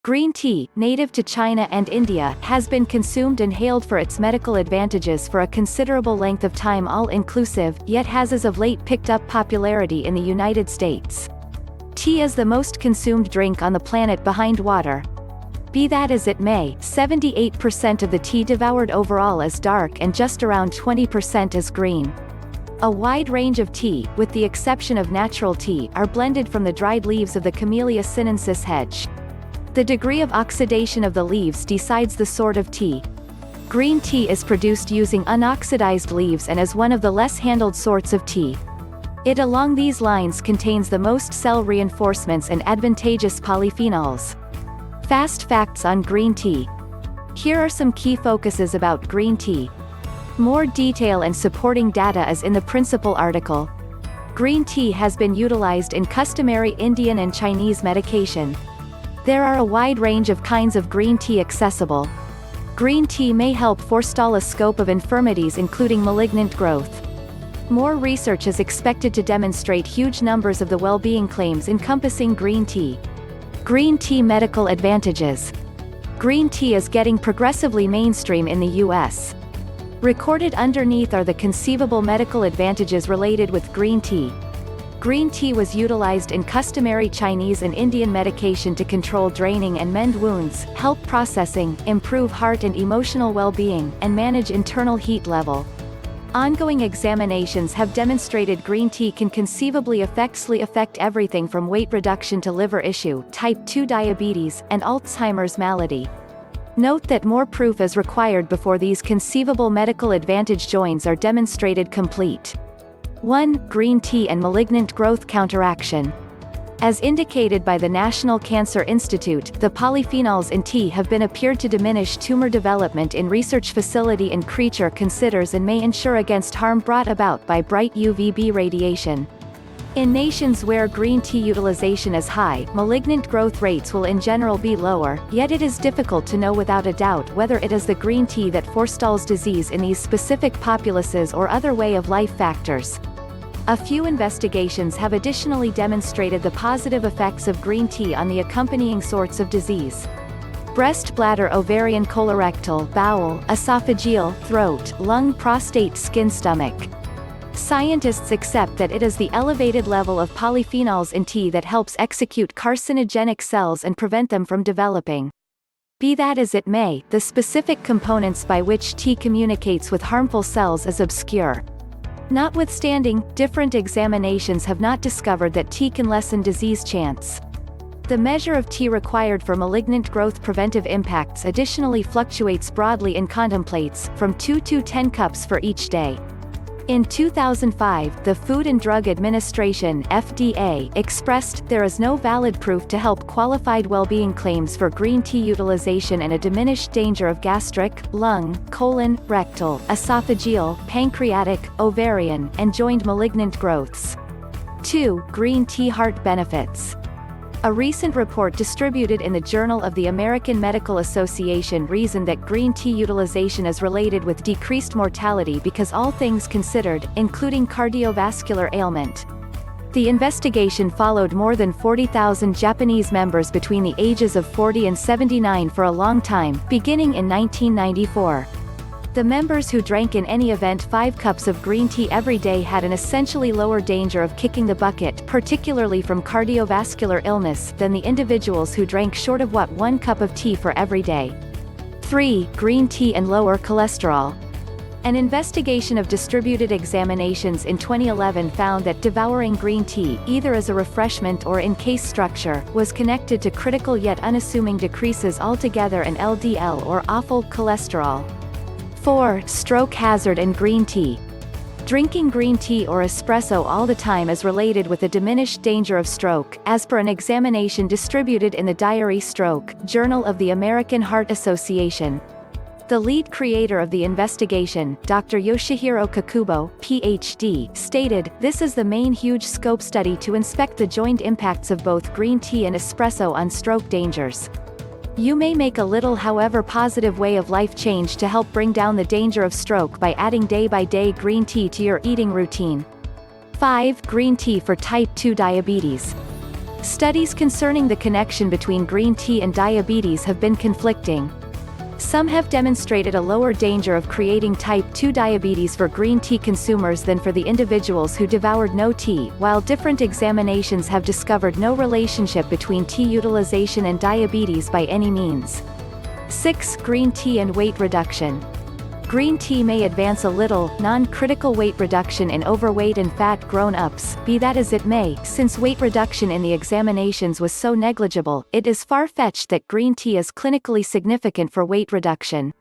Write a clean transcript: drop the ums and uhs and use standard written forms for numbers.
Green tea, native to China and India, has been consumed and hailed for its medical advantages for a considerable length of time, all-inclusive, yet has as of late picked up popularity in the United States. Tea is the most consumed drink on the planet behind water. Be that as it may, 78% of the tea devoured overall is dark and just around 20% is green. A wide range of tea, with the exception of natural tea, are blended from the dried leaves of the Camellia sinensis hedge. The degree of oxidation of the leaves decides the sort of tea. Green tea is produced using unoxidized leaves and is one of the less handled sorts of tea. It along these lines contains the most cell reinforcements and advantageous polyphenols. Fast facts on green tea. Here are some key focuses about green tea. More detail and supporting data is in the principal article. Green tea has been utilized in customary Indian and Chinese medication. There are a wide range of kinds of green tea accessible. Green tea may help forestall a scope of infirmities including malignant growth. More research is expected to demonstrate huge numbers of the well-being claims encompassing green tea. Green tea medical advantages. Green tea is getting progressively mainstream in the U.S. Recorded underneath are the conceivable medical advantages related with green tea. Green tea was utilized in customary Chinese and Indian medication to control draining and mend wounds, help processing, improve heart and emotional well-being, and manage internal heat level. Ongoing examinations have demonstrated green tea can conceivably affect everything from weight reduction to liver issue, type 2 diabetes, and Alzheimer's malady. Note that more proof is required before these conceivable medical advantage joins are demonstrated complete. 1. Green tea and malignant growth counteraction. As indicated by the National Cancer Institute, the polyphenols in tea have been appeared to diminish tumor development in research facility and creature considers and may ensure against harm brought about by bright UVB radiation. In nations where green tea utilization is high, malignant growth rates will in general be lower, yet it is difficult to know without a doubt whether it is the green tea that forestalls disease in these specific populaces or other way of life factors. A few investigations have additionally demonstrated the positive effects of green tea on the accompanying sorts of disease: breast, bladder, ovarian, colorectal, bowel, esophageal, throat, lung, prostate, skin, stomach. Scientists accept that it is the elevated level of polyphenols in tea that helps execute carcinogenic cells and prevent them from developing. Be that as it may, the specific components by which tea communicates with harmful cells is obscure. Notwithstanding, different examinations have not discovered that tea can lessen disease chance. The measure of tea required for malignant growth preventive impacts additionally fluctuates broadly and contemplates from 2 to 10 cups for each day. In 2005, the Food and Drug Administration (FDA) expressed, "There is no valid proof to help qualified well-being claims for green tea utilization and a diminished danger of gastric, lung, colon, rectal, esophageal, pancreatic, ovarian, and joint malignant growths." 2. Green tea heart benefits. A recent report distributed in the Journal of the American Medical Association reasoned that green tea utilization is related with decreased mortality because all things considered, including cardiovascular ailment. The investigation followed more than 40,000 Japanese members between the ages of 40 and 79 for a long time, beginning in 1994. The members who drank in any event 5 cups of green tea every day had an essentially lower danger of kicking the bucket, particularly from cardiovascular illness, than the individuals who drank short of 1 cup of tea for every day. 3. Green tea and lower cholesterol. An investigation of distributed examinations in 2011 found that devouring green tea, either as a refreshment or in case structure, was connected to critical yet unassuming decreases altogether in LDL or awful cholesterol. 4. Stroke hazard and green tea. Drinking green tea or espresso all the time is related with a diminished danger of stroke, as per an examination distributed in the Diary Stroke, Journal of the American Heart Association. The lead creator of the investigation, Dr. Yoshihiro Kakubo, Ph.D., stated, "This is the main huge scope study to inspect the joint impacts of both green tea and espresso on stroke dangers. You may make a little however positive way of life change to help bring down the danger of stroke by adding day-by-day green tea to your eating routine." 5. Green tea for type 2 diabetes. Studies concerning the connection between green tea and diabetes have been conflicting. Some have demonstrated a lower danger of creating type 2 diabetes for green tea consumers than for the individuals who devoured no tea, while different examinations have discovered no relationship between tea utilization and diabetes by any means. 6. Green tea and weight reduction. Green tea may advance a little, non-critical weight reduction in overweight and fat grown-ups. Be that as it may, since weight reduction in the examinations was so negligible, it is far-fetched that green tea is clinically significant for weight reduction.